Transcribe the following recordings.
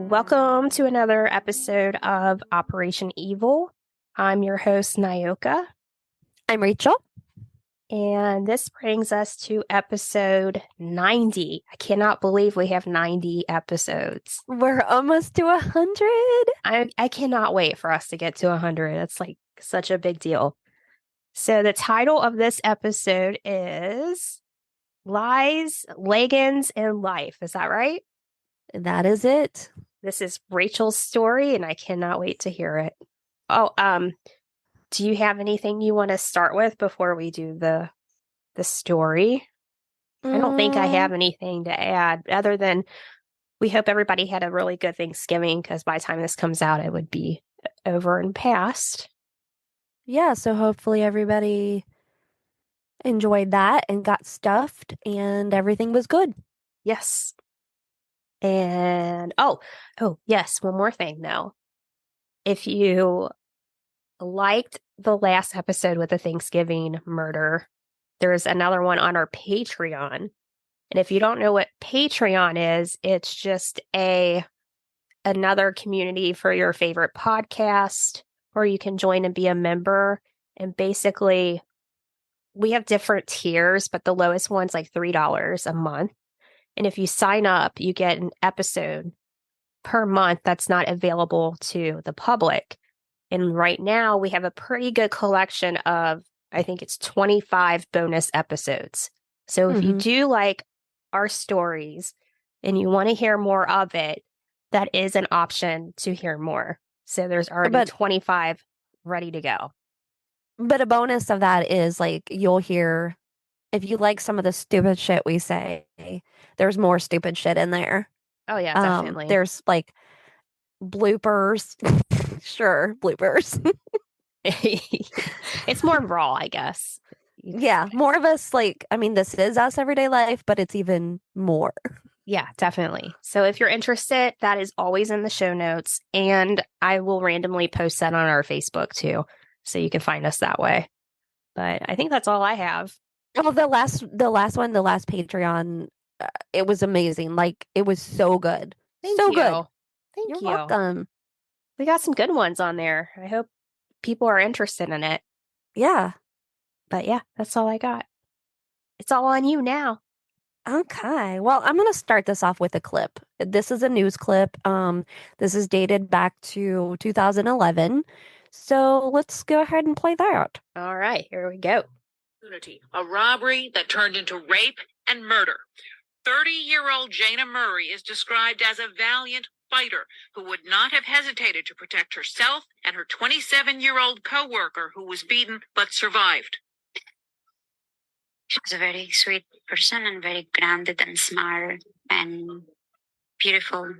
Welcome to another episode of Operation Evil. I'm your host, Nyoka, I'm Rachel. and this brings us to episode 90. I cannot believe we have 90 episodes. We're almost to 100. I cannot wait for us to get to 100. It's like such a big deal. So the title of this episode is Lies, Leggings, and Life. Is that right? That is it. This is Rachel's story, and I cannot wait to hear it. Oh, do you have anything you want to start with before we do the story? I don't think I have anything to add other than we hope everybody had a really good Thanksgiving, because by the time this comes out, it would be over and past. Yeah, so hopefully everybody enjoyed that and got stuffed and everything was good. Yes. And oh, yes, one more thing though. If you liked the last episode with the Thanksgiving murder, there's another one on our Patreon. And if you don't know what Patreon is, it's just another community for your favorite podcast, or you can join and be a member. And basically, we have different tiers, but the lowest one's like $3 a month. And if you sign up, you get an episode per month that's not available to the public. And right now we have a pretty good collection of, I think it's 25 bonus episodes. So if you do like our stories and you want to hear more of it, that is an option to hear more. So there's already 25 ready to go. But a bonus of that is like you'll hear, if you like some of the stupid shit we say, there's more stupid shit in there. Oh yeah, definitely. There's like bloopers. Sure, bloopers. It's more raw, I guess. Yeah, more of us, like, I mean, this is us everyday life, but it's even more. Yeah, definitely. So if you're interested, that is always in the show notes. And I will randomly post that on our Facebook too. So you can find us that way. But I think that's all I have. Oh, the last Patreon, it was amazing. Like, it was so good. Thank so you. good. Thank You're you. welcome. We got some good ones on there. I hope people are interested in it. Yeah. But yeah, that's all I got. It's all on you now. Okay. Well, I'm going to start this off with a clip. This is a news clip. This is dated back to 2011. So let's go ahead and play that. All right, here we go. A robbery that turned into rape and murder. 30-year-old Jana Murray is described as a valiant fighter who would not have hesitated to protect herself and her 27-year-old co-worker who was beaten but survived. She was a very sweet person and very grounded and smart and beautiful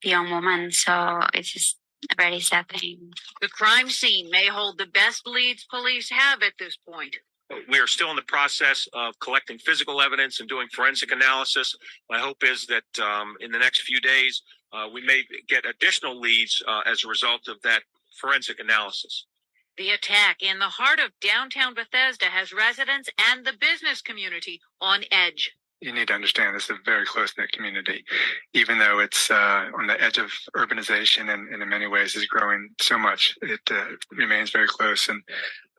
young woman. So it's just a very sad thing. The crime scene may hold the best leads police have at this point. We are still in the process of collecting physical evidence and doing forensic analysis. My hope is that in the next few days, we may get additional leads as a result of that forensic analysis. The attack in the heart of downtown Bethesda has residents and the business community on edge. You need to understand this is a very close-knit community, even though it's on the edge of urbanization and in many ways is growing so much. It remains very close and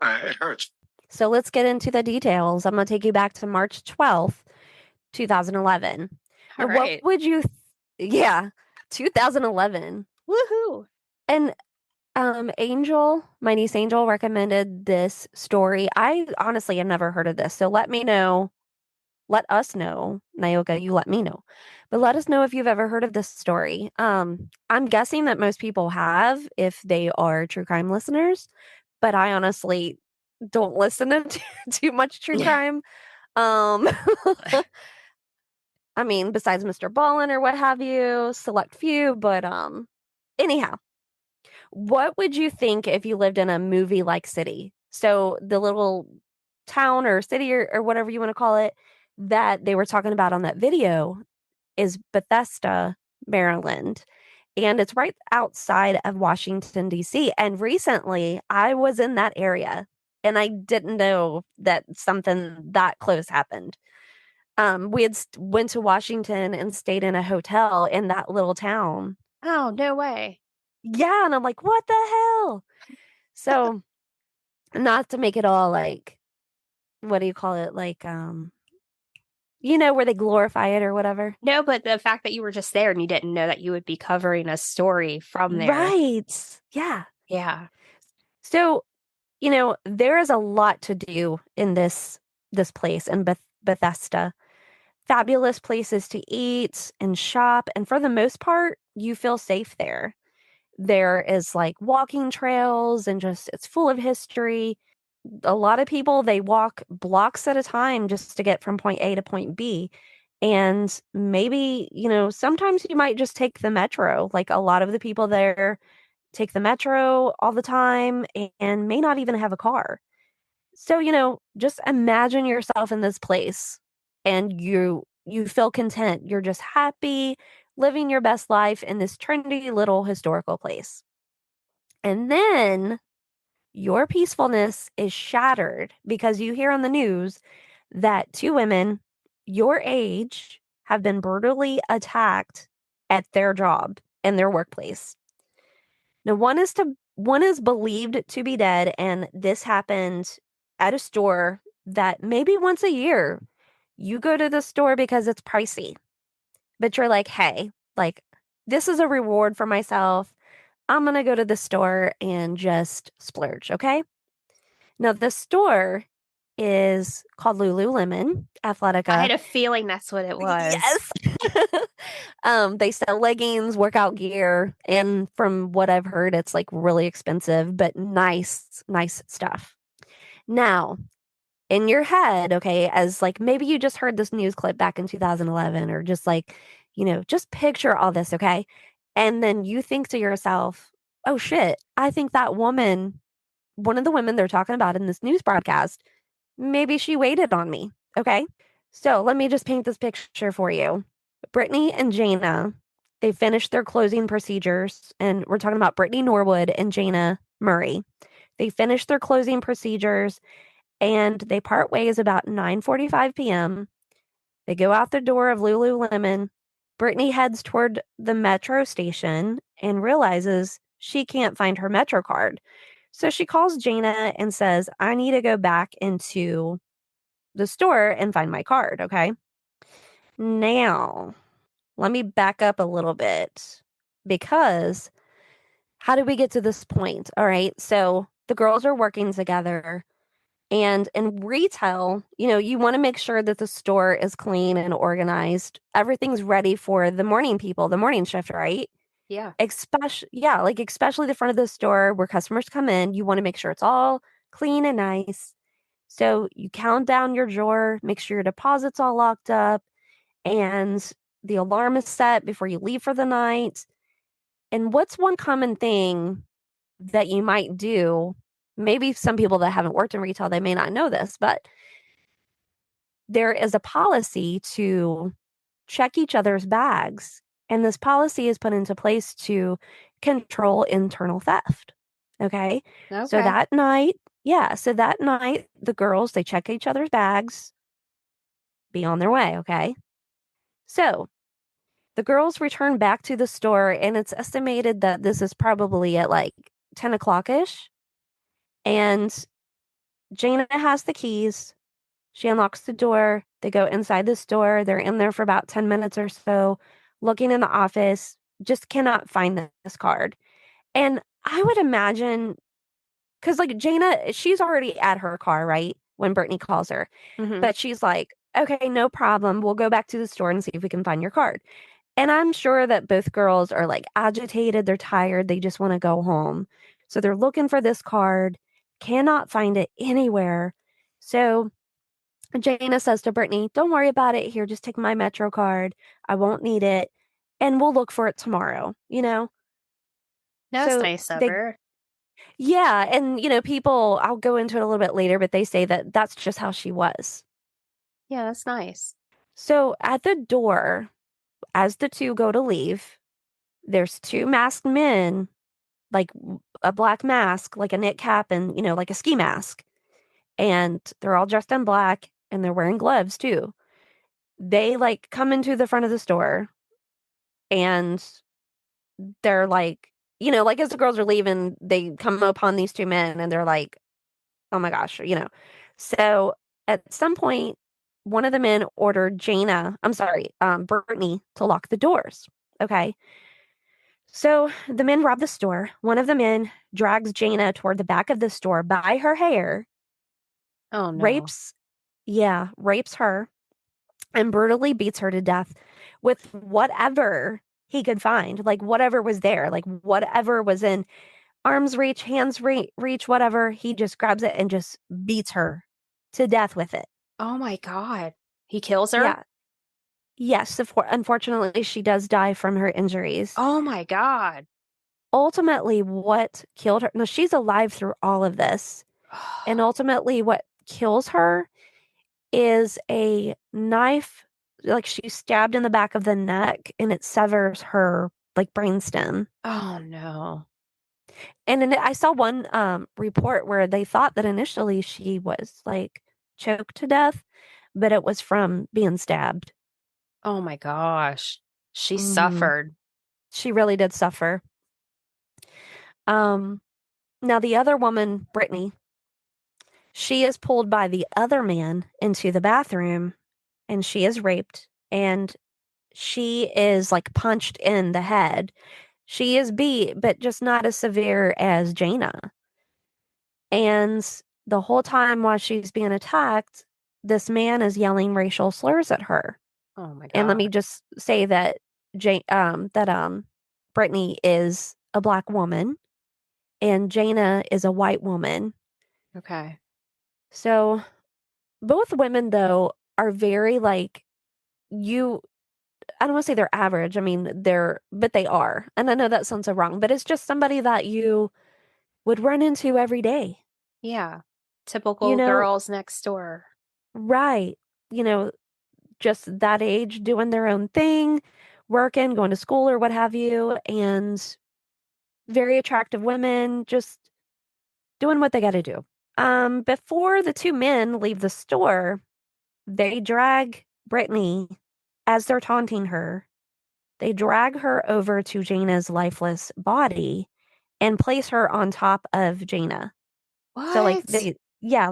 it hurts. So let's get into the details. I'm going to take you back to March 12th, 2011. All right. What would you... 2011. Woohoo! And Angel, my niece Angel, recommended this story. I honestly have never heard of this. So let us know. Nyoka, you let me know. But let us know if you've ever heard of this story. I'm guessing that most people have if they are true crime listeners. But I honestly don't listen to too much true crime. I mean, besides Mr. Ballin or what have you, select few. But anyhow, what would you think if you lived in a movie-like city? So the little town or city or whatever you want to call it that they were talking about on that video is Bethesda, Maryland. And it's right outside of Washington, D.C. And recently, I was in that area, and I didn't know that something that close happened. We had went to Washington and stayed in a hotel in that little town Oh, no way. Yeah, and I'm like, what the hell? So, not to make it all like, what do you call it? Like, where they glorify it or whatever. No, but the fact that you were just there and you didn't know that you would be covering a story from there. Right. Yeah. Yeah. So, there is a lot to do in this place in Bethesda. Fabulous places to eat and shop, and for the most part, you feel safe there. There is like walking trails and just it's full of history. A lot of people they walk blocks at a time just to get from point A to point B. And maybe, sometimes you might just take the metro. Like a lot of the people there take the metro all the time and may not even have a car. So, just imagine yourself in this place and you feel content. You're just happy living your best life in this trendy little historical place. And then your peacefulness is shattered because you hear on the news that two women your age have been brutally attacked at their job in their workplace. Now, one is believed to be dead, and this happened at a store that maybe once a year you go to the store because it's pricey, but you're like, hey, like this is a reward for myself. I'm gonna go to the store and just splurge, okay? Now the store is called Lululemon I Athletica. had a feeling that's what it was. Yes. They sell leggings, workout gear, and from what I've heard, it's like really expensive, but nice, nice stuff. Now, in your head, okay, as like maybe you just heard this news clip back in 2011, or just like, just picture all this, okay? And then you think to yourself, oh shit, I think that woman, one of the women they're talking about in this news broadcast, maybe she waited on me, okay? So let me just paint this picture for you. Brittany and Jana, they finished their closing procedures, and we're talking about Brittany Norwood and Jana Murray. They finished their closing procedures and they part ways about 9:45 p.m. They go out the door of Lululemon. Brittany heads toward the metro station and realizes she can't find her metro card. So she calls Jana and says, I need to go back into the store and find my card, okay? Now, let me back up a little bit because how did we get to this point? All right. So the girls are working together. And in retail, you want to make sure that the store is clean and organized. Everything's ready for the morning people, the morning shift, right? Yeah. Especially the front of the store where customers come in. You want to make sure it's all clean and nice. So you count down your drawer, make sure your deposit's all locked up, and the alarm is set before you leave for the night. And what's one common thing that you might do? Maybe some people that haven't worked in retail, they may not know this, but there is a policy to check each other's bags. And this policy is put into place to control internal theft. Okay. So Okay. that night, the girls, they check each other's bags, be on their way. Okay. So the girls return back to the store, and it's estimated that this is probably at like 10 o'clock ish. And Jana has the keys. She unlocks the door. They go inside the store. They're in there for about 10 minutes or so, looking in the office, just cannot find this card. And I would imagine, because like Jana, she's already at her car, right? When Brittany calls her. Hmm. But she's like, okay, no problem. We'll go back to the store and see if we can find your card. And I'm sure that both girls are like agitated. They're tired. They just want to go home. So they're looking for this card, cannot find it anywhere. So Jana says to Brittany, don't worry about it. Here, just take my Metro card. I won't need it. And we'll look for it tomorrow. That was So nice of her. yeah. And, people, I'll go into it a little bit later, but they say that that's just how she was. Yeah, that's nice. So at the door, as the two go to leave, there's two masked men, like a black mask, like a knit cap, and, like a ski mask. And they're all dressed in black and they're wearing gloves too. They like come into the front of the store and they're like, like as the girls are leaving, they come upon these two men and they're like, oh my gosh. So at some point, one of the men ordered Brittany to lock the doors. Okay. So the men rob the store. One of the men drags Jaina toward the back of the store by her hair, Oh no. rapes, yeah, rapes her, and brutally beats her to death with whatever he could find, like whatever was there, like whatever was in arm's reach, reach, whatever. He just grabs it and just beats her to death with it. Oh my God. He kills her? Yeah. Yes, unfortunately, she does die from her injuries. Oh my God. Ultimately, what killed her, no, she's alive through all of this. And ultimately, what kills her is a knife, like she's stabbed in the back of the neck and it severs her like brainstem. Oh no. And then I saw one report where they thought that initially she was like choked to death, but it was from being stabbed. Oh my gosh. She hmm suffered. She really did suffer. Um, Now the other woman, Brittany, she is pulled by the other man into the bathroom and she is raped and she is like punched in the head. She is beat, but just not as severe as Jaina. And the whole time while she's being attacked, this man is yelling racial slurs at her. Oh my And let me God. just say that Brittany is a black woman and Jaina is a white woman. Okay. So both women though are very like you I don't want to say they're average. I mean, but they are. And I know that sounds so wrong, but it's just somebody that you would run into every day. Yeah. You Typical know, girls next door. right. You know, just that age doing their own thing, working, going to school or what have you, and very attractive women just doing what they got to do. Before the two men leave the store, they drag Brittany as they're taunting her. They drag her over to Jaina's lifeless body and place her on top of Jaina. So What?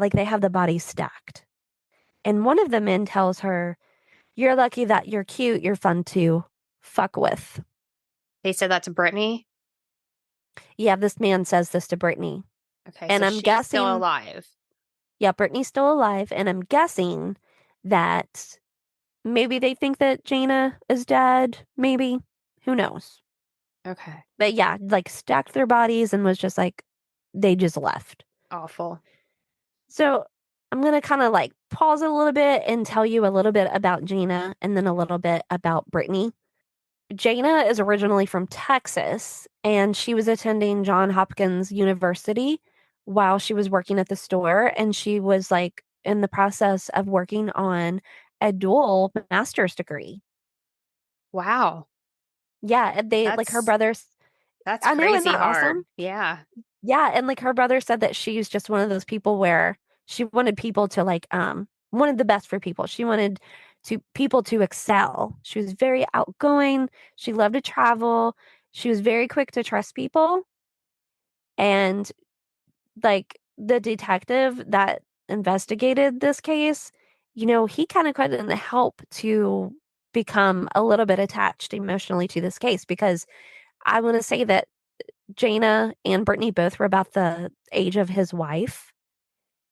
like they have the body stacked. And one of the men tells her, "You're lucky that you're cute, you're fun to fuck with." They said that to Brittany? Yeah, this man says this to Brittany. Okay, And so I'm she's still guessing, alive. yeah, Brittany's still alive. And I'm guessing that maybe they think that Jaina is dead. Maybe. Who knows? Okay. But yeah, like stacked their bodies and was just like, they just left. Awful. So I'm going to kind of like pause a little bit and tell you a little bit about Jaina and then a little bit about Brittany. Jaina is originally from Texas and she was attending Johns Hopkins University while she was working at the store. And she was like in the process of working on a dual master's degree. Wow. Yeah. And they like her That's brothers. that's I know, isn't crazy that awesome? hard. Yeah. Yeah, and like her brother said that she's just one of those people where she wanted people to like wanted the best for people. She wanted to people to excel. She was very outgoing. She loved to travel. She was very quick to trust people. And like the detective that investigated this case, he kind of couldn't help to become a little bit attached emotionally to this case because I want to say that Jaina and Brittany both were about the age of his wife.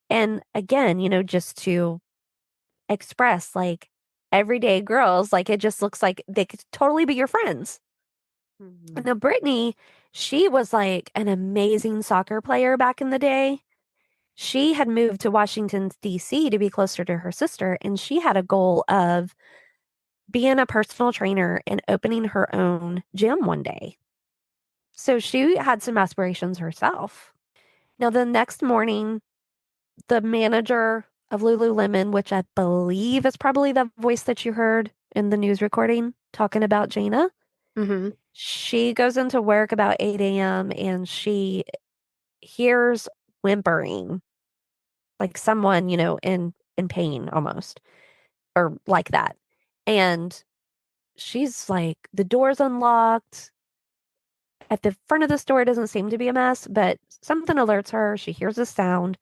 And again, just to express like everyday girls, like it just looks like they could totally be your friends. Mhm. Now, Brittany, she was like an amazing soccer player back in the day. She had moved to Washington, D.C. to be closer to her sister, and she had a goal of being a personal trainer and opening her own gym one day. So she had some aspirations herself. Now, the next morning, the manager of Lululemon, which I believe is probably the voice that you heard in the news recording talking about Jaina. Mhm. She goes into work about 8 a.m. and she hears whimpering, like someone, in pain almost, or like that. And she's like, the door's unlocked. At the front of the store, it doesn't seem to be a mess, but something alerts her. She hears a sound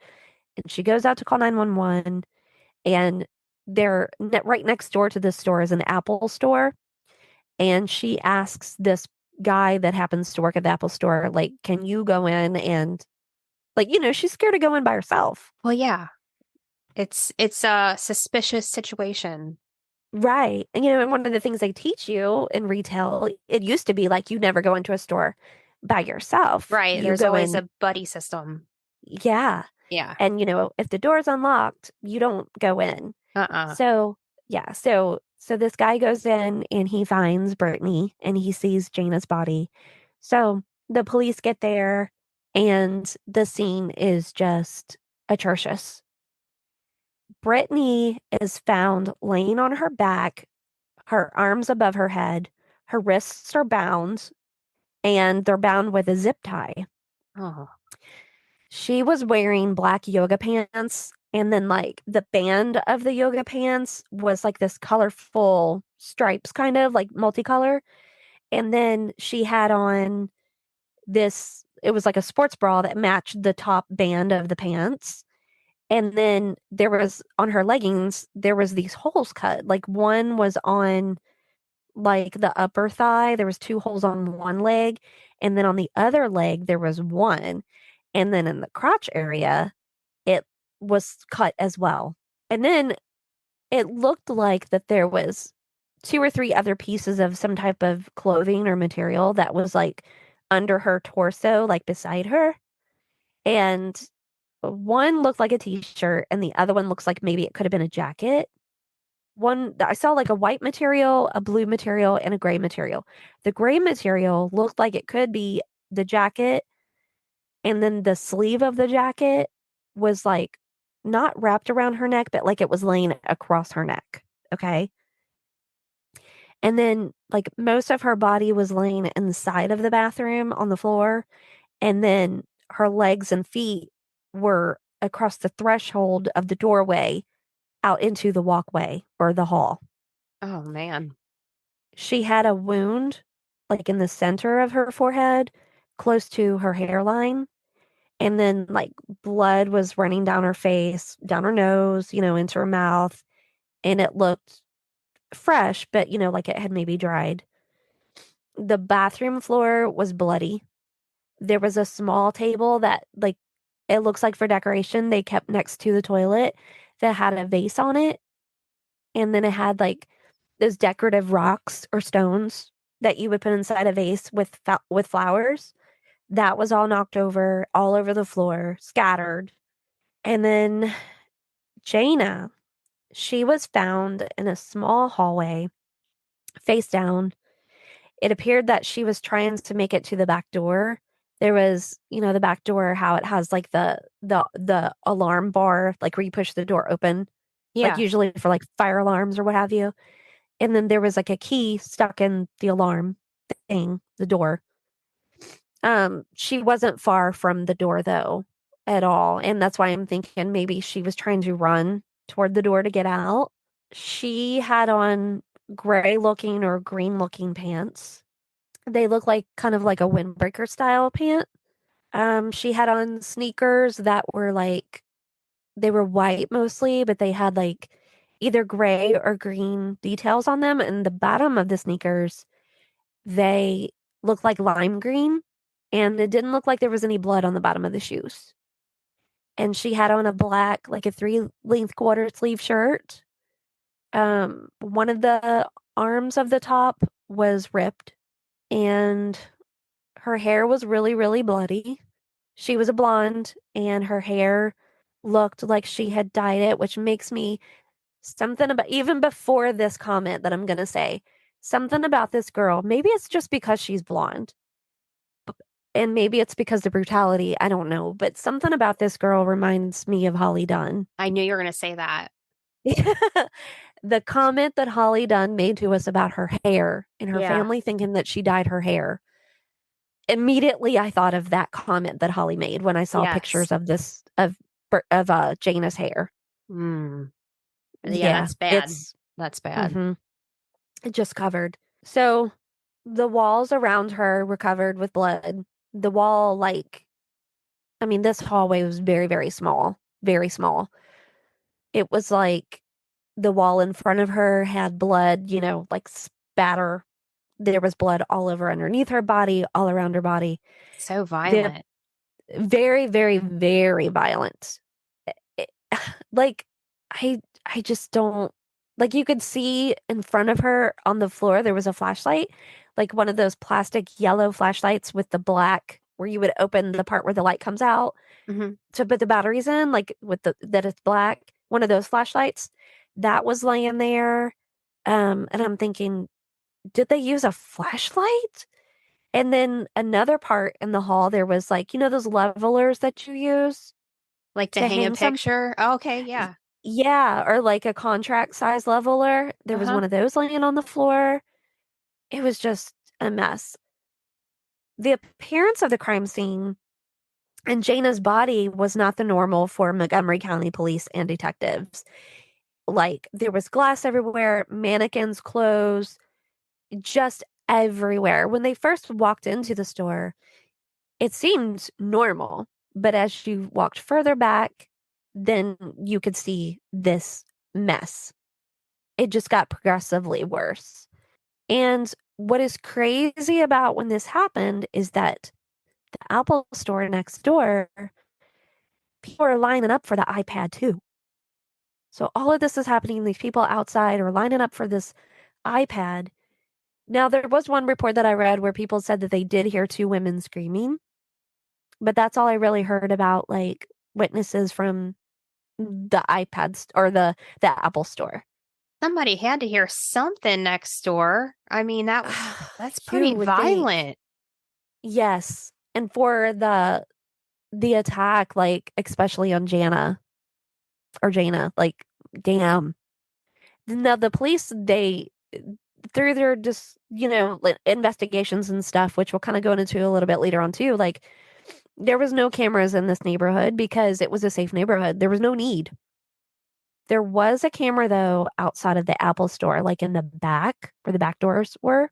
and she goes out to call 911. And right next door to this store is an Apple store. And she asks this guy that happens to work at the Apple store, like, can you go in and, like, she's scared to go in by herself. Well, yeah. It's a suspicious situation. Right. And one of the things they teach you in retail, it used to be like you never go into a store by yourself. Right. You There's go always in, a buddy system. yeah. Yeah. And if the door's unlocked, you don't go in. Uh-uh. So, yeah. So this guy goes in and he finds Brittany and he sees Jana's body. So the police get there and the scene is just atrocious. Brittany is found laying on her back, her arms above her head, her wrists are bound, and they're bound with a zip tie. Oh. She was wearing black yoga pants, and then like the band of the yoga pants was like this colorful stripes, kind of like multicolor. And then she had on it was like a sports bra that matched the top band of the pants. And then there was on her leggings, there was these holes cut. Like one was on like the upper thigh, there was two holes on one leg, and then on the other leg there was one. And then in the crotch area, it was cut as well. And then it looked like that there was two or three other pieces of some type of clothing or material that was like under her torso, like beside her. And one looked like a t-shirt and the other one looks like maybe it could have been a jacket. One, I saw like a white material, a blue material, and a gray material. The gray material looked like it could be the jacket, and then the sleeve of the jacket was like not wrapped around her neck, but like it was laying across her neck. Okay. And then like most of her body was laying inside of the bathroom on the floor. And then her legs and feet were across the threshold of the doorway out into the walkway or the hall. Oh, man. She had a wound like in the center of her forehead, close to her hairline. And then like blood was running down her face, down her nose, into her mouth. And it looked fresh, but like it had maybe dried. The bathroom floor was bloody. There was a small table that like it looks like for decoration they kept next to the toilet that had a vase on it. And then it had like those decorative rocks or stones that you would put inside a vase with flowers. That was all knocked over, all over the floor, scattered. And then Jaina, she was found in a small hallway, face down. It appeared that she was trying to make it to the back door. There was, the back door, how it has like the alarm bar, like where you push the door open, like Yeah. usually for like fire alarms or what have you. And then there was like a key stuck in the alarm thing, the door. She wasn't far from the door though at all. And that's why I'm thinking maybe she was trying to run toward the door to get out. She had on gray looking or green looking pants. They look like kind of like a windbreaker style pant. She had on sneakers that were like they were white mostly, but they had like either gray or green details on them. And the bottom of the sneakers, they looked like lime green, and it didn't look like there was any blood on the bottom of the shoes. And she had on a black, like a 3-length quarter sleeve shirt. One of the arms of the top was ripped, and her hair was really, really bloody. She was a blonde, and her hair looked like she had dyed it, which makes me something about even before this comment that I'm going to say, something about this girl. Maybe it's just because she's blonde. And maybe it's because the brutality, I don't know, but something about this girl reminds me of Holly Dunn. I knew you were going to say that. The comment that Holly Dunn made to us about her hair and her Yeah. family thinking that she dyed her hair. Immediately I thought of that comment that Holly made when I saw Yes. pictures of this of Jana's hair. Yeah, Yeah, that's bad. That's bad. It just covered. So The walls around her were covered with blood. The wall, like, I mean, this hallway was very, very small, very small. It was like the wall in front of her had blood, like spatter. There was blood all over underneath her body, all around her body. So The violent. very, very, very violent. It- like I just don't like you could see in front of her on the floor there was a flashlight, like one of those plastic yellow flashlights with the black where you would open the part where the light comes out Hmm. to put the batteries in, like with the that it's black, one of those flashlights that was laying there. And I'm thinking, did they use a flashlight? And then another part in the hall, there was like, those levelers that you use Like to to hang a hang some, picture. Oh, okay, yeah. yeah, or like a contract size leveler. There was Uh-huh. one of those laying on the floor. It was just a mess. The appearance of the crime scene and Jana's body was not the normal for Montgomery County police and detectives. Like there was glass everywhere, mannequins, clothes, just everywhere. When they first walked into the store, it seemed normal, but as you walked further back, then you could see this mess. It just got progressively worse. And what is crazy about when this happened is that the Apple store next door, people are lining up for the iPad too. So all of this is happening. These people outside are lining up for this iPad. Now, there was one report that I read where people said that they did hear two women screaming, but that's all I really heard about, like witnesses from the iPads or the Apple store. Somebody had to hear something next door. I mean, that's You pretty would think, violent. yes. And for the attack, like especially on Jana, like damn. Now the police, they through their just investigations and stuff, which we'll kind of go into a little bit later on too, like there was no cameras in this neighborhood because it was a safe neighborhood. There was no need. There was a camera though outside of the Apple store, like in the back where the back doors were.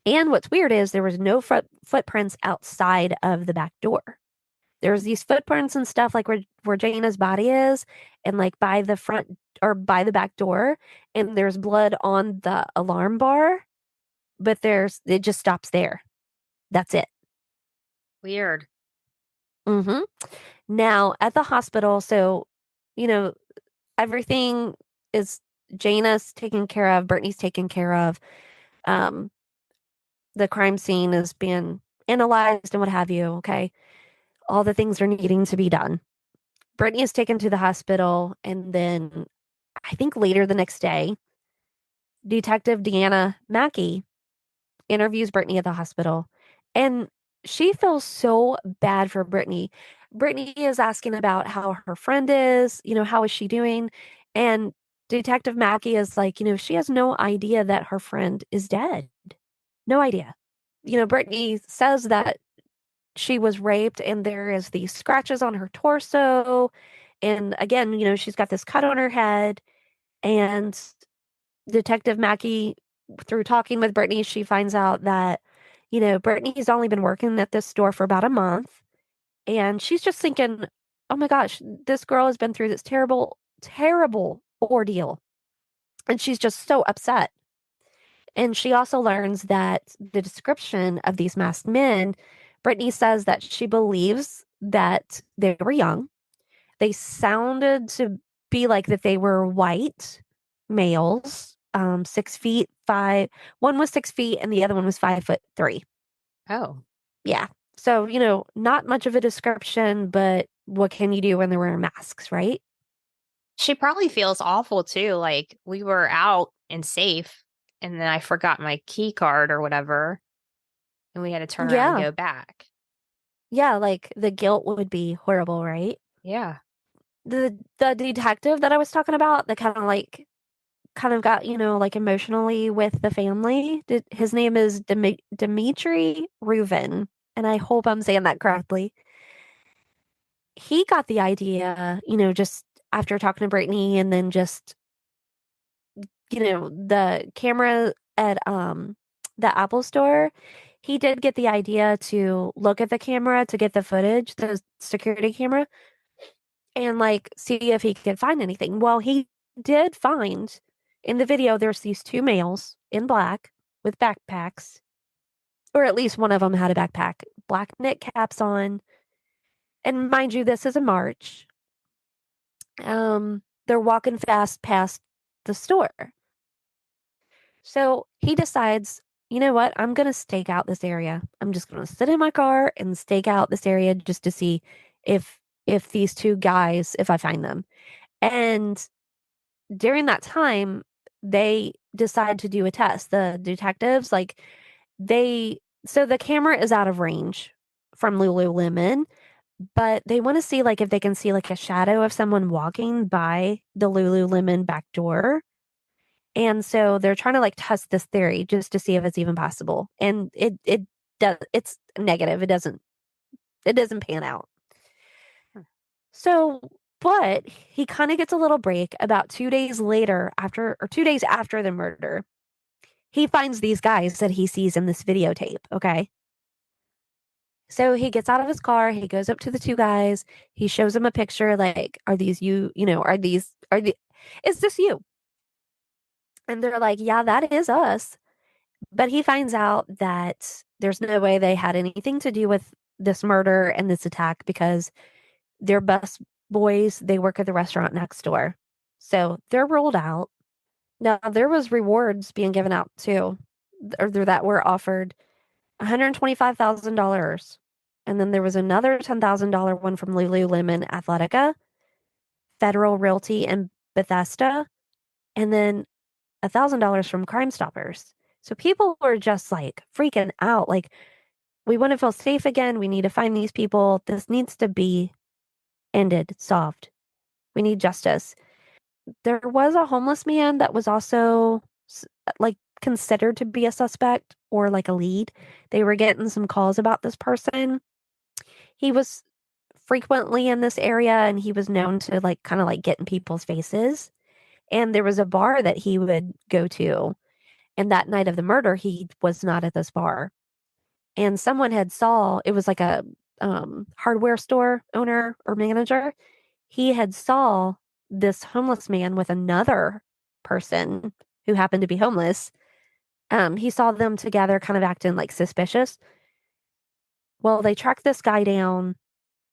And what's weird is there was no footprints outside of the back door. There's these footprints and stuff like where Jana's body is, and like by the front or by the back door, and there's blood on the alarm bar, but it just stops there. That's it. Weird. Mm-hmm. Now at the hospital, so you know everything is Jana's taken care of, Brittany's taken care of. Um, the crime scene is being analyzed and what have you. Okay, all the things are needing to be done. Brittany is taken to the hospital, and then I think later the next day, Detective Deanna Mackey interviews Brittany at the hospital, and she feels so bad for Brittany. Brittany is asking about how her friend is, how is she doing? And Detective Mackey is like, she has no idea that her friend is dead. No idea. Brittany says that she was raped and there is these scratches on her torso. And again, she's got this cut on her head. And Detective Mackey, through talking with Brittany, she finds out that, Brittany's only been working at this store for about a month. And she's just thinking, oh my gosh, this girl has been through this terrible, terrible ordeal. And she's just so upset. And she also learns that the description of these masked men, Brittany says that she believes that they were young. They sounded to be like that they were white males, 6 feet five. One was 6 feet and the other one was 5'3". Oh. Yeah. So, not much of a description, but what can you do when they're wearing masks, right? She probably feels awful too. Like we were out and safe, and then I forgot my key card or whatever, and we had to turn around and Yeah. go back. Yeah. Like the guilt would be horrible, right? Yeah. The detective that I was talking about that kind of got, like emotionally with the family. His name is Dimitri Reuven, and I hope I'm saying that correctly. He got the idea, just after talking to Brittany and then just, the camera at the Apple store, he did get the idea to look at the camera to get the footage, the security camera, and like see if he could find anything. Well, he did find in the video there's these two males in black with backpacks, or at least one of them had a backpack, black knit caps on. And mind you, this is a March. They're walking fast past the store. So he decides, you know what? I'm going to stake out this area. I'm just going to sit in my car and stake out this area just to see if these two guys, if I find them. And during that time, they decide to do a test. The detectives, like, so the camera is out of range from Lululemon, but they want to see, like, if they can see, like, a shadow of someone walking by the Lululemon back door. And so they're trying to, like, test this theory just to see if it's even possible. And it does, it's negative. It doesn't pan out. So, but he kind of gets a little break about 2 days later after, or 2 days after the murder. He finds these guys that he sees in this videotape. Okay. So he gets out of his car, he goes up to the two guys, he shows them a picture, like, are these you? You know, is this you? And they're like, yeah, that is us. But he finds out that there's no way they had anything to do with this murder and this attack because they're bus boys. They work at the restaurant next door. So they're ruled out. Now, there was rewards being given out too, or that were offered $125,000. And then there was another $10,000 one from Lululemon Athletica, Federal Realty, and Bethesda, and then $1,000 from Crime Stoppers. So people were just like freaking out. Like, we want to feel safe again. We need to find these people. This needs to be ended, solved. We need justice. There was a homeless man that was also like considered to be a suspect or like a lead. They were getting some calls about this person. He was frequently in this area and he was known to like kind of like get in people's faces. And there was a bar that he would go to. And that night of the murder, he was not at this bar. And someone had saw, it was like a hardware store owner or manager. He had saw this homeless man with another person who happened to be homeless. He saw them together kind of acting like suspicious. Well, they tracked this guy down,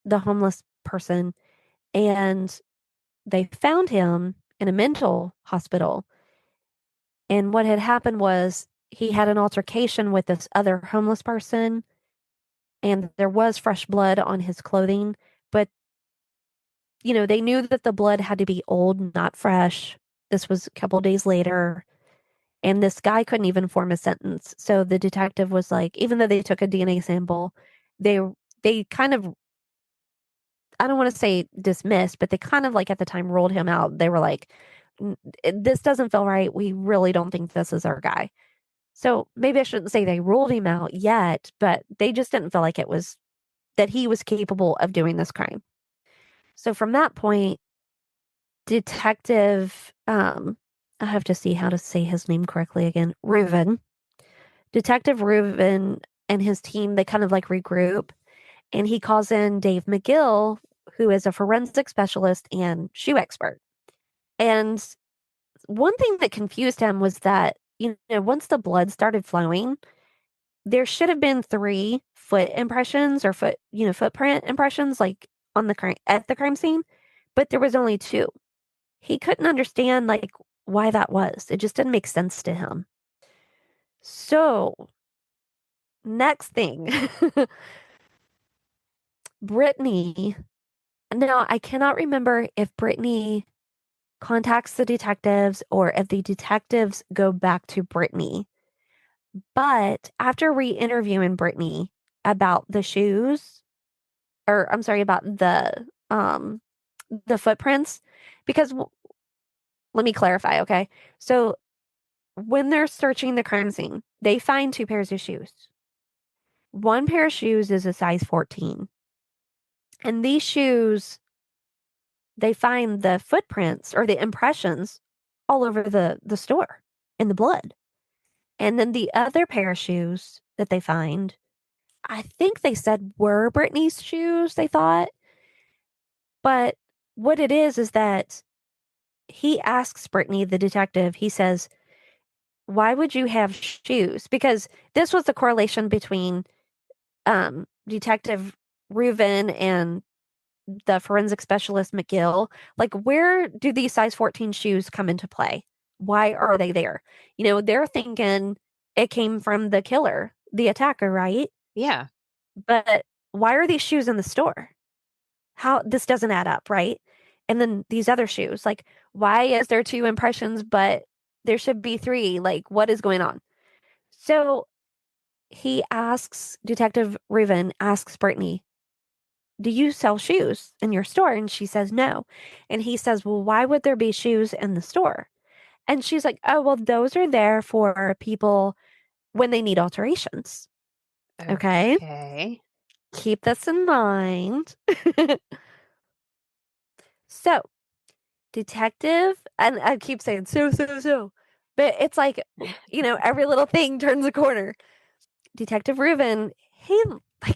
the homeless person, and they found him in a mental hospital. And what had happened was he had an altercation with this other homeless person, and there was fresh blood on his clothing. But, you know, they knew that the blood had to be old, not fresh. This was a couple days later. And this guy couldn't even form a sentence. So the detective was like, even though they took a DNA sample, they kind of, I don't want to say dismissed, but they kind of like at the time ruled him out. They were like, this doesn't feel right. We really don't think this is our guy. So maybe I shouldn't say they ruled him out yet, but they just didn't feel like it was that he was capable of doing this crime. So from that point, Detective, I have to see how to say his name correctly again, Reuven. Detective Reuven and his team, they kind of like regroup, and he calls in Dave McGill, who is a forensic specialist and shoe expert. And one thing that confused him was that, you know, once the blood started flowing, there should have been 3 foot impressions or footprint impressions like on at the crime scene, but there was only 2. He couldn't understand like why that was. It just didn't make sense to him. So, next thing, Brittany. Now, I cannot remember if Brittany contacts the detectives or if the detectives go back to Brittany. But after re-interviewing Brittany about the shoes, or I'm sorry, about the footprints, because let me clarify, okay? So when they're searching the crime scene, they find 2 pairs of shoes. One pair of shoes is a size 14. And these shoes, they find the footprints or the impressions all over the store in the blood. And then the other pair of shoes that they find, I think they said were Brittany's shoes, they thought. But what it is that he asks Brittany, the detective, he says, why would you have shoes? Because this was the correlation between Detective Reuven and the forensic specialist McGill. Like, where do these size 14 shoes come into play? Why are they there? They're thinking it came from the killer, the attacker, right? Yeah. But why are these shoes in the store? How this doesn't add up, right? And then these other shoes, like, why is there two impressions, but there should be three? Like, what is going on? So Detective Reuven asks Brittany, do you sell shoes in your store? And she says, no. And he says, well, why would there be shoes in the store? And she's like, oh, well, those are there for people when they need alterations. Okay. Okay. Keep this in mind. So, detective, and I keep saying so, but it's like, every little thing turns a corner. Detective Reuven,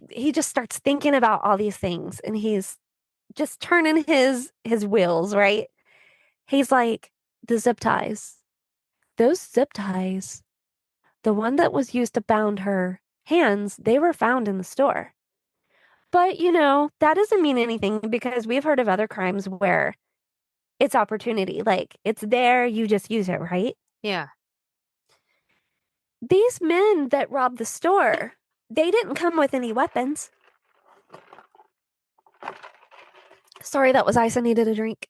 he just starts thinking about all these things, and he's just turning his wheels, right? He's like, the zip ties. Those zip ties, the one that was used to bound her hands, they were found in the store. But, that doesn't mean anything because we've heard of other crimes where it's opportunity. Like, it's there, you just use it, right? Yeah. These men that robbed the store, they didn't come with any weapons. Sorry, that was ice. I needed a drink.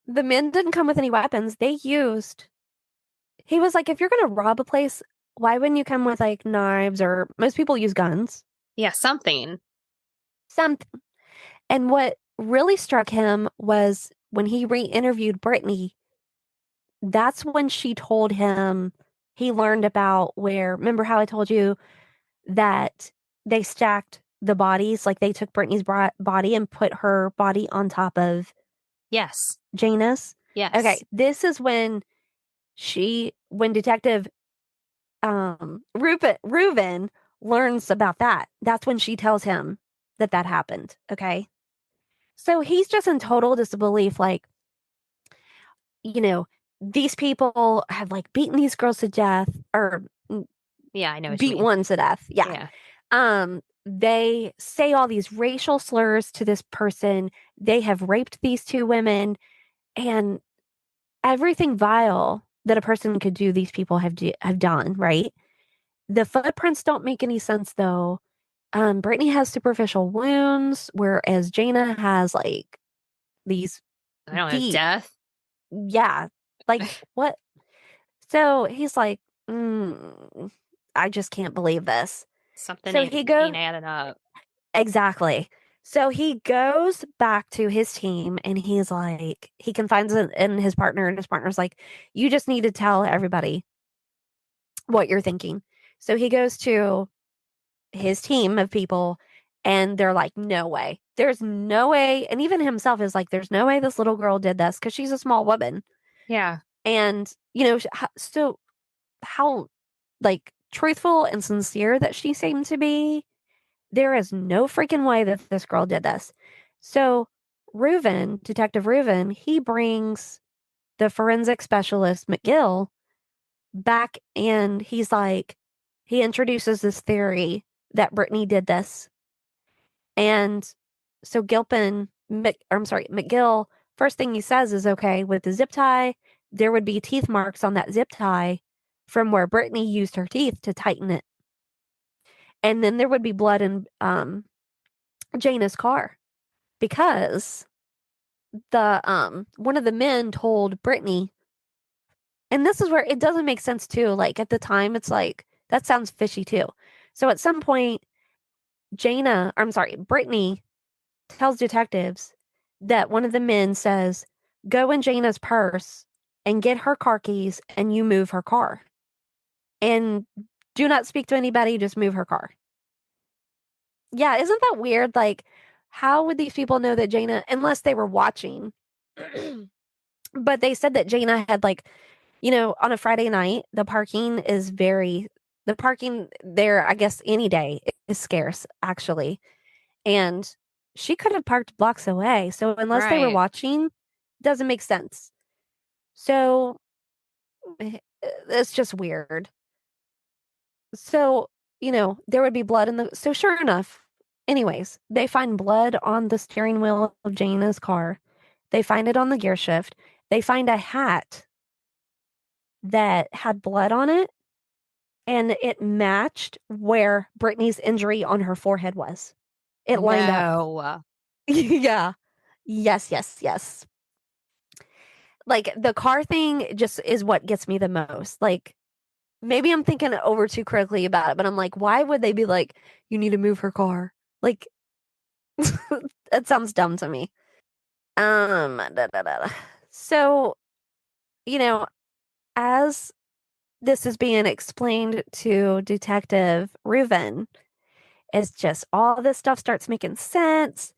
The men didn't come with any weapons. He was like, if you're going to rob a place, why wouldn't you come with like knives, or most people use guns? Yeah, something. Something. And what really struck him was when he re-interviewed Brittany, that's when she told him he learned about remember how I told you that they stacked the bodies, like they took Brittany's body and put her body on top of Yes. Jana's? Yes. Okay, this is when Detective Reuven learns about that. That's when she tells him that happened. Okay. So he's just in total disbelief. Like, these people have like beaten these girls to death, or Yeah, I know what you beat mean. one to death. Yeah. They say all these racial slurs to this person. They have raped these two women, and everything vile that a person could do, these people have done, right? The footprints don't make any sense though. Brittany has superficial wounds, whereas Jana has like these I don't know, deep, death. yeah, like what? So he's like, I just can't believe this. Something So ain't adding up. exactly. So he goes back to his team and he's like, he confides it in his partner, and his partner's like, you just need to tell everybody what you're thinking. So he goes to his team of people, and they're like, no way. There's no way. And even himself is like, there's no way this little girl did this because she's a small woman. Yeah. And, so how like truthful and sincere that she seemed to be, there is no freaking way that this girl did this. So Detective Reuven, he brings the forensic specialist McGill back, and he introduces this theory that Brittany did this. And so McGill, first thing he says is, okay, with the zip tie, there would be teeth marks on that zip tie from where Brittany used her teeth to tighten it. And then there would be blood in Jana's car because the one of the men told Brittany, and this is where it doesn't make sense too. Like at the time, it's like that sounds fishy too. So at some point, Brittany tells detectives that one of the men says, go in Jana's purse and get her car keys and you move her car. And do not speak to anybody, just move her car. Yeah, isn't that weird? Like, how would these people know that Jana, unless they were watching But they said that Jaina had like, on a Friday night, the parking there, I guess any day is scarce actually. And she could have parked blocks away. So unless they were Right. watching, doesn't make sense. So it's just weird. So, there would be blood so sure enough, anyways, they find blood on the steering wheel of Jaina's car. They find it on the gear shift. They find a hat that had blood on it, and it matched where Brittany's injury on her forehead was. It lined up. No. Yeah. Yes, yes, yes. Like the car thing just is what gets me the most. Like maybe I'm thinking over too critically about it, but I'm like, why would they be like, you need to move her car? Like that sounds dumb to me. Da, da, da. So, you know, as this is being explained to Detective Reuven, it's just all this stuff starts making sense.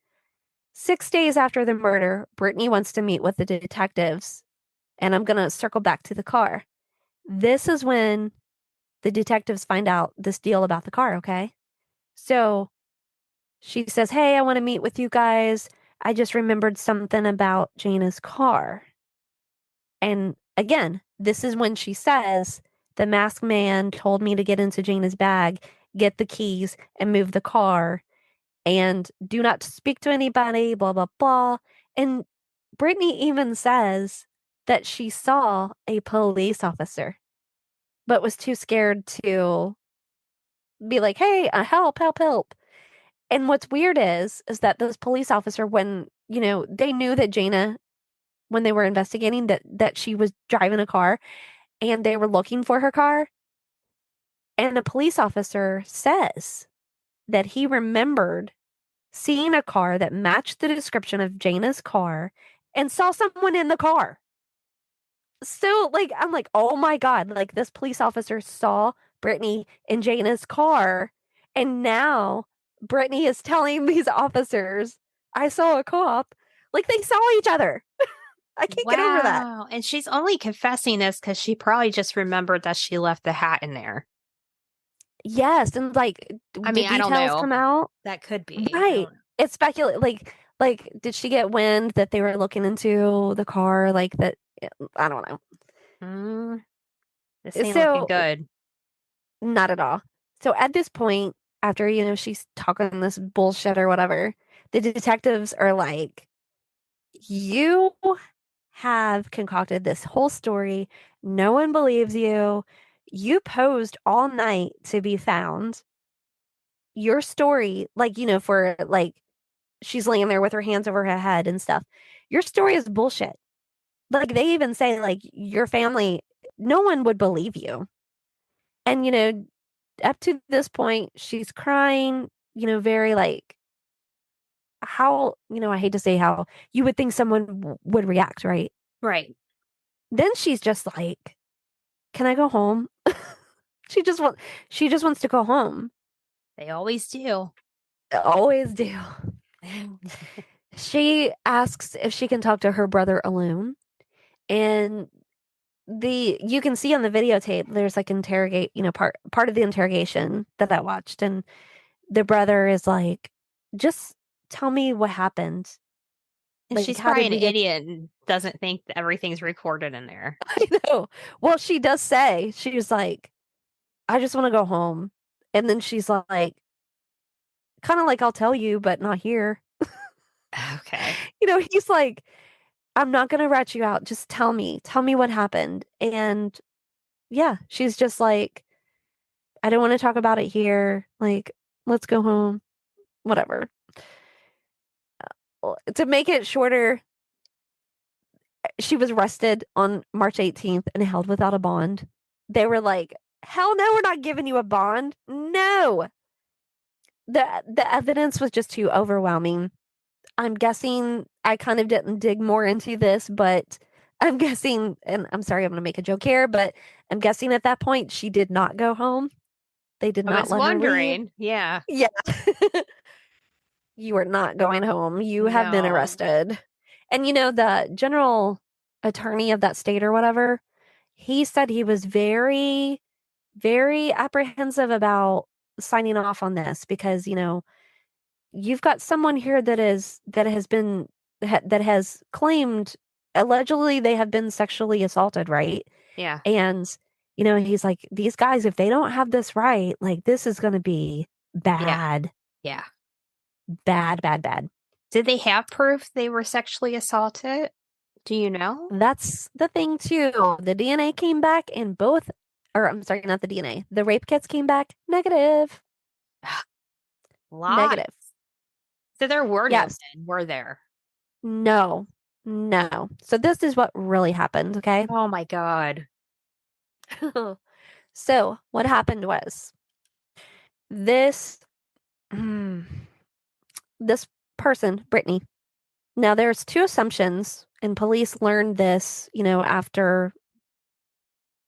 6 days after the murder, Brittany wants to meet with the detectives, and I'm gonna circle back to the car. This is when the detectives find out this deal about the car, okay? So she says, hey, I want to meet with you guys. I just remembered something about Jana's car. And again, this is when she says, the masked man told me to get into Jana's bag, get the keys, and move the car, and do not speak to anybody, blah, blah, blah. And Brittany even says that she saw a police officer, but was too scared to be like, hey, help, help, help. And what's weird is that this police officer, when, they knew that Jana, when they were investigating that she was driving a car and they were looking for her car, and the police officer says that he remembered seeing a car that matched the description of Jana's car and saw someone in the car. So, like, I'm like, oh my God, like this police officer saw Brittany in Jana's car, and now Brittany is telling these officers, I saw a cop. Like they saw each other. I can't get over that. Wow. And she's only confessing this because she probably just remembered that she left the hat in there. Yes, and like I the mean, I don't details know. come out. That could be. I Right. don't know. It's speculate like did she get wind that they were looking into the car like that? I don't know. Mm, this ain't looking So good. not at all. So at this point, after, she's talking this bullshit or whatever, the detectives are like, you have concocted this whole story. No one believes you. You posed all night to be found. Your story, like, for like, she's laying there with her hands over her head and stuff. Your story is bullshit. Like, they even say, like, your family, no one would believe you. And, up to this point, she's crying, very like how, I hate to say how you would think someone would react, right? Right. Then she's just like, "Can I go home?" She just wants to go home. They always do. Always do. She asks if she can talk to her brother alone, and you can see on the videotape there's like part of the interrogation that I watched, and the brother is like, just tell me what happened. And Like, she's how probably did an we get idiot and doesn't think that everything's recorded in there. I know. Well, she does say, she's like, I just want to go home. And then she's like, kind of like, I'll tell you, but not here. Okay. He's like, I'm not going to rat you out. Just tell me what happened. And yeah, she's just like, I don't want to talk about it here. Like, let's go home. Whatever. To make it shorter, she was arrested on March 18th and held without a bond. They were like, hell no, we're not giving you a bond. No. The evidence was just too overwhelming. I'm guessing I kind of didn't dig more into this, but I'm guessing, and I'm sorry, I'm going to make a joke here, but I'm guessing at that point she did not go home. They did I not was let her leave. wondering. Yeah. Yeah. You are not going home. You have been No. arrested. And the general attorney of that state or whatever, he said he was very, very apprehensive about signing off on this because, you've got someone here that has claimed allegedly they have been sexually assaulted, right? Yeah. And he's like, these guys, if they don't have this right, like this is going to be Yeah. bad, Yeah. bad, bad, bad. Did they have proof they were sexually assaulted? Do you know? That's the thing too. The DNA came back in both, or I'm sorry, not the DNA. The rape kits came back negative. Lies. Negative. So there were no Yes. men, were there? No. No. So this is what really happened, okay? Oh my God. So what happened was this this person, Brittany. Now there's two assumptions, and police learned this, after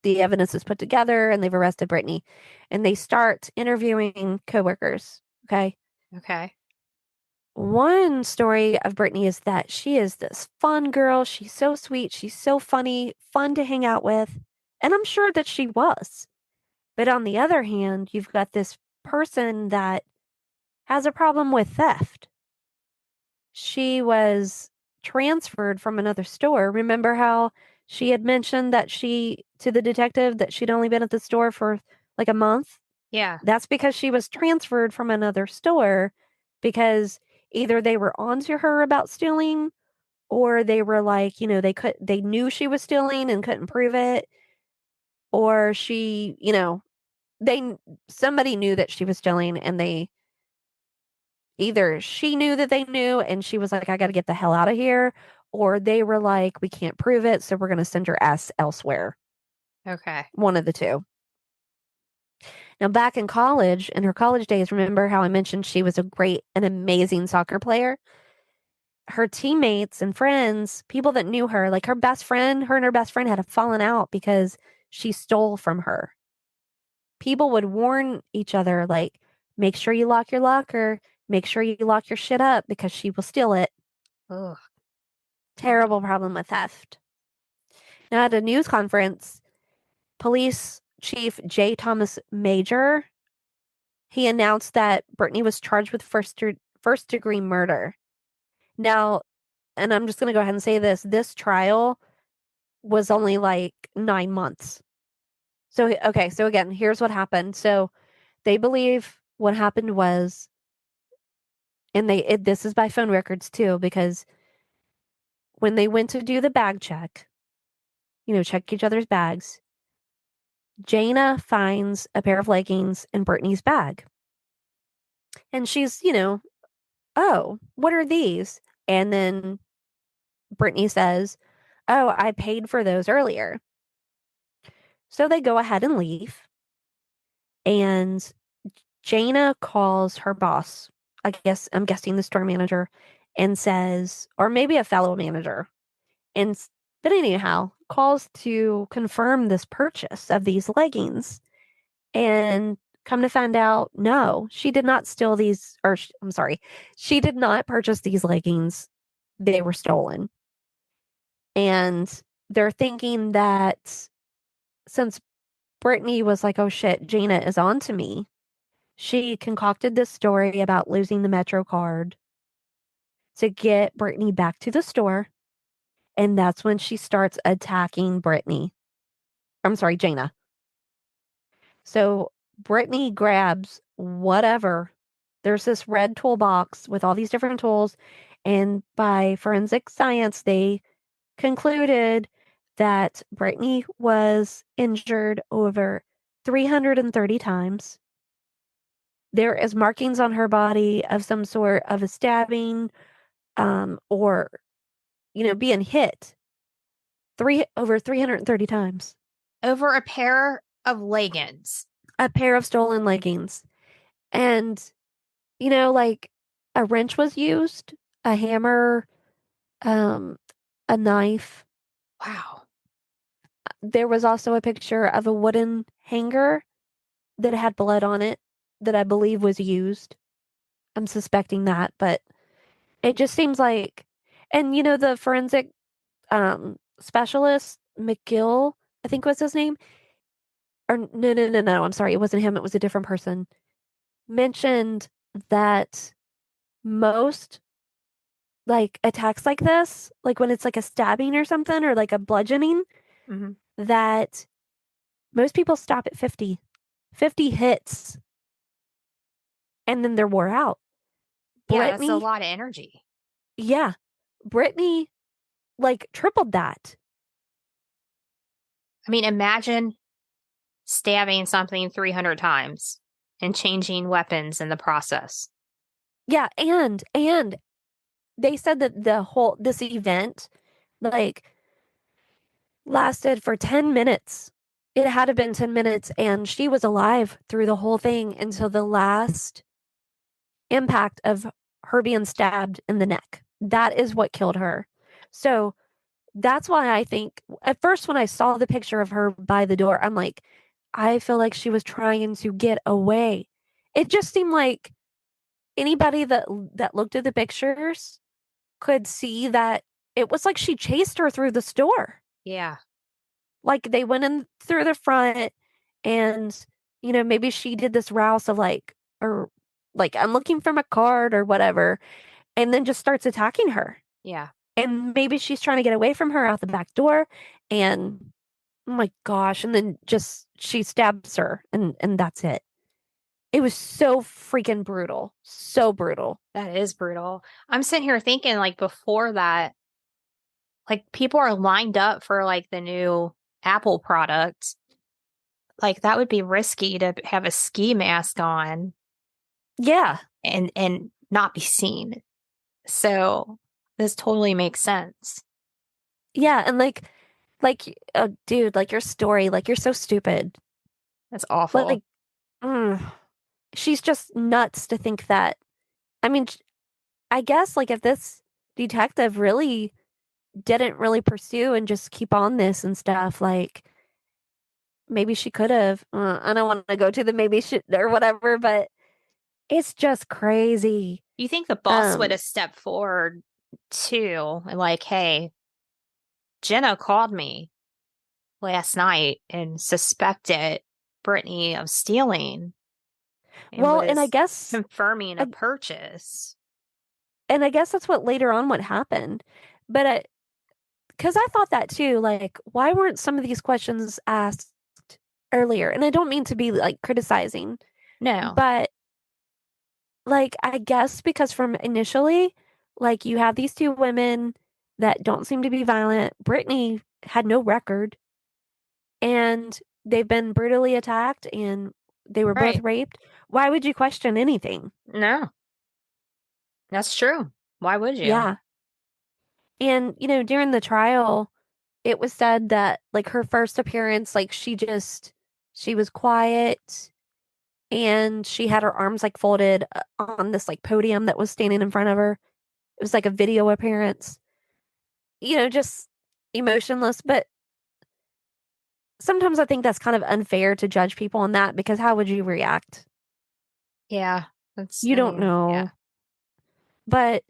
the evidence is put together and they've arrested Brittany. And they start interviewing coworkers. Okay. Okay. One story of Brittany is that she is this fun girl. She's so sweet. She's so funny, fun to hang out with. And I'm sure that she was. But on the other hand, you've got this person that has a problem with theft. She was transferred from another store. Remember how she had mentioned that to the detective that she'd only been at the store for like a month? Yeah. That's because she was transferred from another store because either they were onto her about stealing or they were like, they knew she was stealing and couldn't prove it, or they somebody knew that she was stealing and either she knew that they knew and she was like, I got to get the hell out of here, or they were like, we can't prove it, so we're going to send her ass elsewhere. Okay. One of the two. Now, back in college, in her college days, remember how I mentioned she was an amazing soccer player? Her teammates and friends, people that knew her, like her and her best friend had a fallen out because she stole from her. People would warn each other, like, make sure you lock your locker, make sure you lock your shit up because she will steal it. Ugh. Terrible problem with theft. Now, at a news conference, Police Chief J. Thomas Major, he announced that Brittany was charged with first degree murder. Now, and I'm just going to go ahead and say this trial was only like 9 months. So, okay, so again, here's what happened. So, they believe what happened was, and this is by phone records too, because when they went to do the bag check, check each other's bags, Jana finds a pair of leggings in Brittany's bag. And she's, oh, what are these? And then Brittany says, oh, I paid for those earlier. So they go ahead and leave. And Jana calls her boss, I'm guessing the store manager, and says, or maybe a fellow manager, and but anyhow, calls to confirm this purchase of these leggings. And come to find out, no, she did not steal these, I'm sorry, she did not purchase these leggings. They were stolen. And they're thinking that since Brittany was like, oh shit, Jana is on to me, she concocted this story about losing the Metro card to get Brittany back to the store. And that's when she starts attacking Brittany. I'm sorry, Jana. So Brittany grabs whatever. There's this red toolbox with all these different tools. And by forensic science, they concluded that Brittany was injured over 330 times. There is markings on her body of some sort of a stabbing, or, being hit over 330 times. Over a pair of leggings. A pair of stolen leggings. And, like a wrench was used, a hammer, a knife. Wow. There was also a picture of a wooden hanger that had blood on it that I believe was used. I'm suspecting that, but it just seems like, and the forensic specialist, McGill, I think was his name. Or no, I'm sorry, it wasn't him, it was a different person. Mentioned that most like attacks like this, like when it's like a stabbing or something or like a bludgeoning, Mhm. that most people stop at 50 hits and then they're wore out. Yeah, that's a Brittany, lot of energy. yeah, Brittany like tripled that. I mean, imagine stabbing something 300 times and changing weapons in the process. Yeah, and they said that this event like lasted for 10 minutes. It had to been 10 minutes and she was alive through the whole thing until the last impact of her being stabbed in the neck. That is what killed her. So that's why I think at first when I saw the picture of her by the door, I'm like, I feel like she was trying to get away. It just seemed like anybody that looked at the pictures could see that it was like she chased her through the store. Yeah. Like they went in through the front and maybe she did this rouse of like or like I'm looking for my card or whatever and then just starts attacking her. Yeah. And maybe she's trying to get away from her out the back door and oh my gosh, and then just she stabs her and that's it. It was so freaking brutal. So brutal. That is brutal. I'm sitting here thinking, like, before that, like, people are lined up for, like, the new Apple product. Like, that would be risky to have a ski mask on Yeah. and not be seen. So this totally makes sense. Yeah, and oh, dude, like your story, like you're so stupid. That's awful. Like, mm, she's just nuts to think that. I mean, I guess like if this detective really didn't really pursue and just keep on this and stuff, like maybe she could have. I don't want to go to the maybe she or whatever, but it's just crazy. You think the boss would have stepped forward too, and like, hey, Jenna called me last night and suspected Brittany of stealing and Well, and I was guess, confirming a I, purchase. and I guess that's what later on what happened. But because I thought that too, like, why weren't some of these questions asked earlier? And I don't mean to be like criticizing, No. but like, I guess because from initially, like, you have these two women that don't seem to be violent. Brittany had no record and they've been brutally attacked and they were both Right. raped. Why would you question anything? No. That's true. Why would you? Yeah. And, during the trial, it was said that like her first appearance, like she was quiet and she had her arms like folded on this like podium that was standing in front of her. It was like a video appearance, just emotionless. But sometimes I think that's kind of unfair to judge people on that because how would you react? Yeah. You don't know. Yeah. But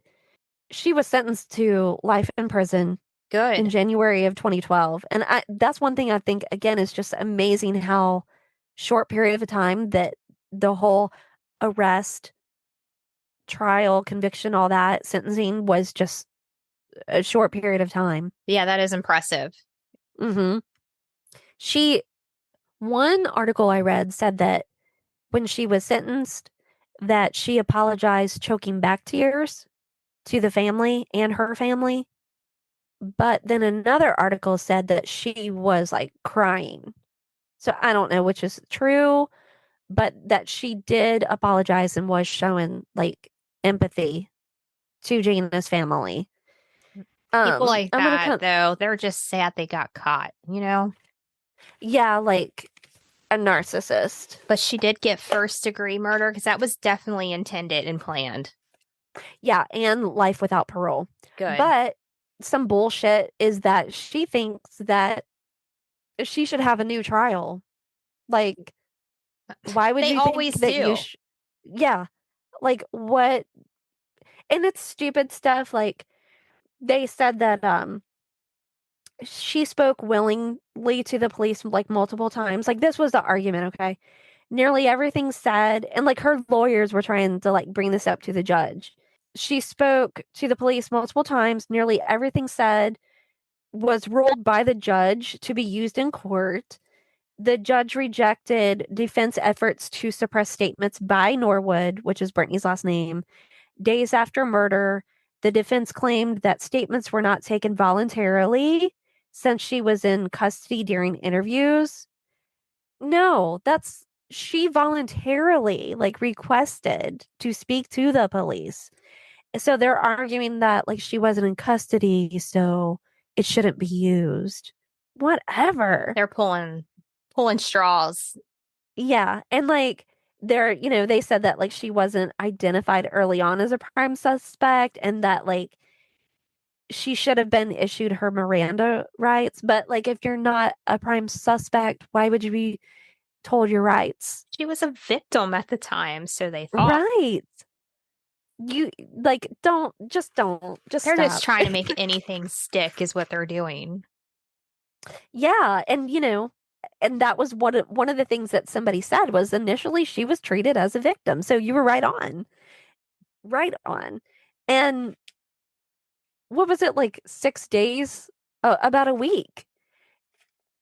she was sentenced to life in prison in Good. January of 2012. And that's one thing I think, again, is just amazing how short period of time that the whole arrest, trial, conviction, all that, sentencing was just a short period of time. Yeah, that is impressive. Mm-hmm. One article I read said that when she was sentenced, that she apologized choking back tears to the family and her family. But then another article said that she was like crying. So I don't know which is true, but that she did apologize and was showing like empathy to Gina's family. People like I'm gonna that, though, they're just sad they got caught, yeah, like a narcissist. But she did get first-degree murder because that was definitely intended and planned. Yeah, and life without parole. Good. But some bullshit is that she thinks that she should have a new trial. Like, why would They you always think that do. yeah, like what? And it's stupid stuff. Like they said that she spoke willingly to the police like multiple times. Like this was the argument, okay? Nearly everything said, and like her lawyers were trying to like bring this up to the judge. She spoke to the police multiple times. Nearly everything said was ruled by the judge to be used in court. The judge rejected defense efforts to suppress statements by Norwood, which is Brittany's last name. Days after murder, the defense claimed that statements were not taken voluntarily since she was in custody during interviews. No, that's she voluntarily like requested to speak to the police. So they're arguing that like she wasn't in custody, so it shouldn't be used. Whatever. They're pulling straws. Yeah, and like they said that like she wasn't identified early on as a prime suspect and that like she should have been issued her Miranda rights, but like if you're not a prime suspect, why would you be told your rights? She was a victim at the time, so they thought. Right. You like don't just They're just stop. trying to make anything stick is what they're doing. Yeah, and that was one of the things that somebody said was initially she was treated as a victim. So you were right on. Right on. And what was it like 6 days? About a week.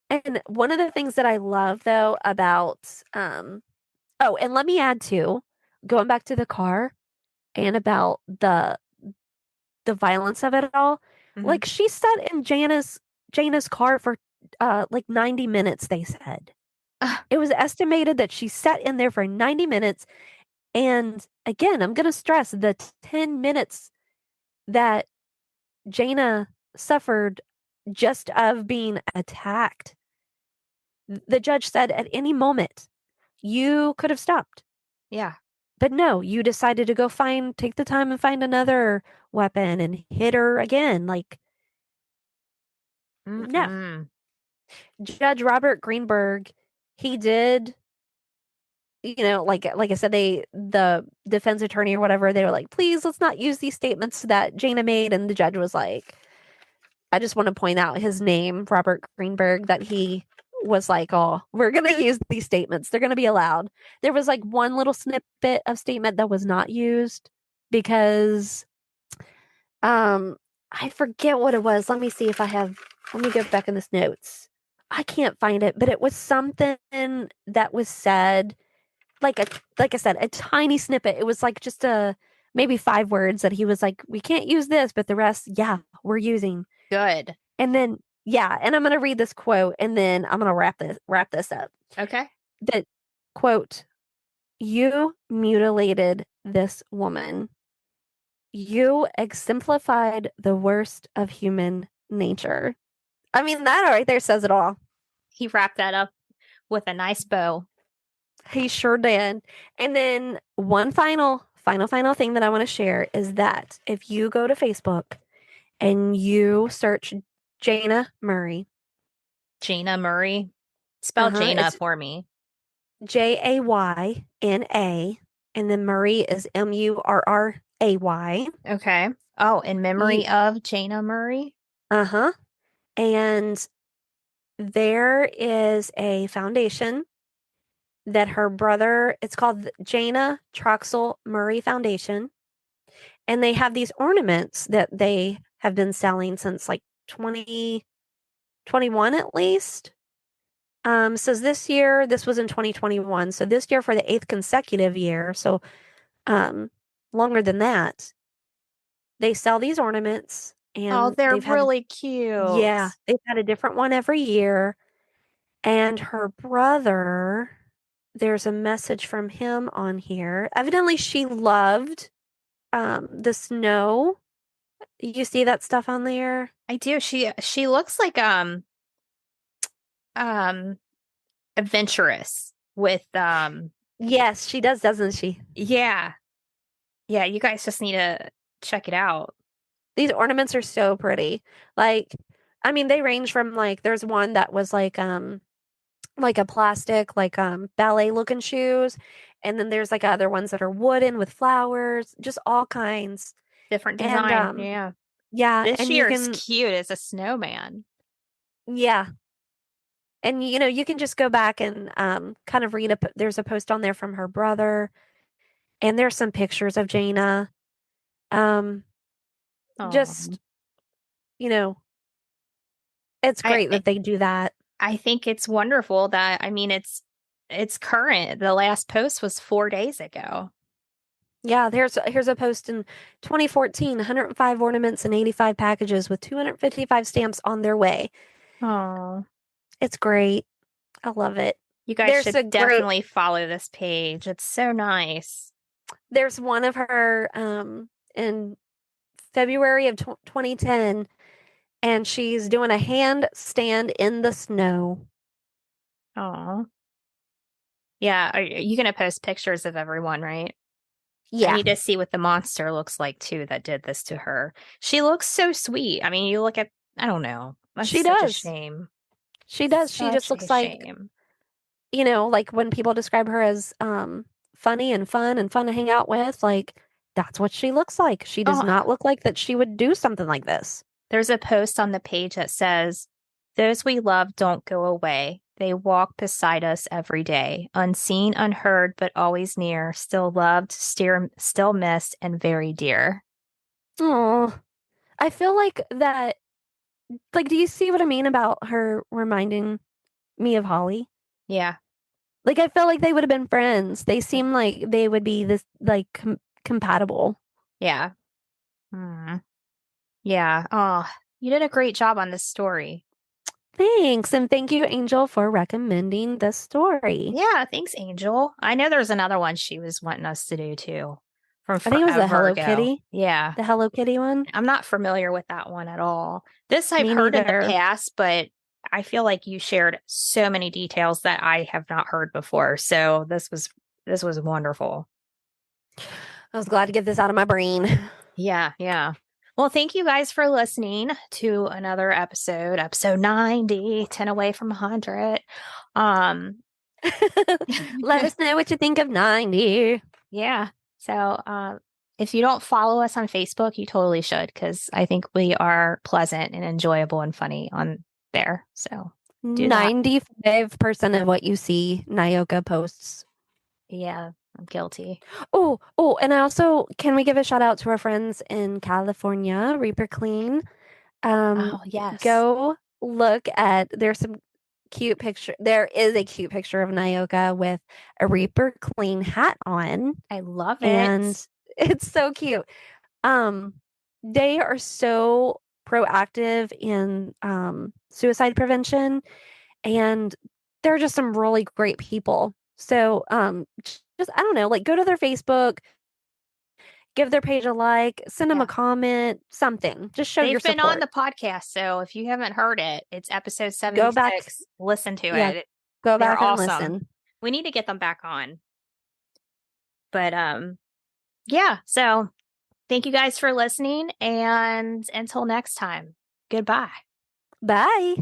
And one of the things that I love though about oh, and let me add too, going back to the car and about the violence of it all. Like she sat in Jana's car for like 90 minutes, they said. It was estimated that she sat in there for 90 minutes. And again, I'm going to stress the 10 minutes that Jana suffered just of being attacked. The judge said at any moment, you could have stopped. Yeah. But no, you decided to go take the time and find another weapon and hit her again. Like, no. Judge Robert Greenberg, he did, like I said, the defense attorney or whatever, they were like, please, let's not use these statements that Jana made. And the judge was like, I just want to point out his name, Robert Greenberg, that he was like, oh, we're going to use these statements. They're going to be allowed. There was like one little snippet of statement that was not used because I forget what it was. Let me see if let me go back in this notes. I can't find it, but it was something that was said like I said, a tiny snippet. It was like just maybe 5 words that he was like, we can't use this, but the rest, yeah, we're using. Good. And then yeah, and I'm gonna read this quote and then I'm gonna wrap this up. Okay. That quote, you mutilated this woman. You exemplified the worst of human nature. I mean, that right there says it all. He wrapped that up with a nice bow. He sure did. And then one final thing that I want to share is that if you go to Facebook and you search Jana Murray. Jana Murray. Spell Jana for me. Jayna, and then Murray is Murray. Okay. Oh, in memory of Jana Murray? Uh-huh. And there is a foundation that her brother, it's called Jana Troxel Murray Foundation. And they have these ornaments that they have been selling since like 2021 at least. So this year, this was in 2021. So this year for the 8th consecutive year, so longer than that, they sell these ornaments. And they're really cute. Yeah, they've had a different one every year. And her brother, there's a message from him on here. Evidently, she loved the snow. You see that stuff on there? I do. She looks like adventurous with Yes, she does, doesn't she? Yeah. Yeah, you guys just need to check it out. These ornaments are so pretty. Like, I mean, they range from like there's one that was like a plastic, like ballet looking shoes. And then there's like other ones that are wooden with flowers, just all kinds. Different design. Yeah. Yeah. This and year is cute as a snowman. Yeah. And you can just go back and kind of read there's a post on there from her brother, and there's some pictures of Jaina. Um, Oh, just, you know, it's I great that they do that. I think it's wonderful that I mean it's current. The last post was 4 days ago. Yeah, here's a post in 2014, 105 ornaments and 85 packages with 255 stamps on their way. Oh, It's great. I love it. you guys There's should a great definitely follow this page. It's so nice. there's one of her in February of 2010, and she's doing a handstand in the snow. Oh, yeah. Are you gonna post pictures of everyone, right? I Yeah, need to see what the monster looks like too that did this to her. She looks so sweet. I mean, you look at, I don't know. That's she such a does. shame. She does. She just Such a looks like, shame. like when people describe her as funny and fun to hang out with, like that's what she looks like. She does Oh, not look like that she would do something like this. there's a post on the page that says, "Those we love don't go away. They walk beside us every day, unseen, unheard, but always near, still loved, still missed, and very dear." Oh, I feel like that. Like, do you see what I mean about her reminding me of Holly? Yeah. Like, I felt like they would have been friends. They seem like they would be this like compatible. Yeah. Hmm. Yeah. Oh, you did a great job on this story. Thanks, and thank you, Angel, for recommending the story. Yeah, thanks, Angel. I know there's another one she was wanting us to do too from I think it was the forever Hello ago. Kitty, Yeah. the Hello Kitty one. I'm not familiar with that one at all. This I've Me heard in the neither. past, but I feel like you shared so many details that I have not heard before. So this was wonderful. I was glad to get this out of my brain. Yeah, yeah. Well, thank you guys for listening to another episode 90, 10 away from 100. Um, Let us know what you think of 90. yeah. So, if you don't follow us on Facebook, you totally should because I think we are pleasant and enjoyable and funny on there. So do that. 95% of what you see, Nyoka posts. Yeah, I'm guilty. And I also, can we give a shout out to our friends in California, Reaper Clean? Um, Oh, yes. go look at, there's some cute picture. There is a cute picture of Nyoka with a Reaper Clean hat on, I love it. and it's so cute. Um, they are so proactive in suicide prevention, and they're just some really great people. So, just I don't know, like go to their Facebook, give their page a like, send them Yeah. a comment, something. Just show your They've been on support. the podcast, so if you haven't heard it, it's episode Go back, 76. Listen to yeah, it. go They're back and awesome. listen. We need to get them back on. But yeah, so thank you guys for listening and until next time. Goodbye. Bye.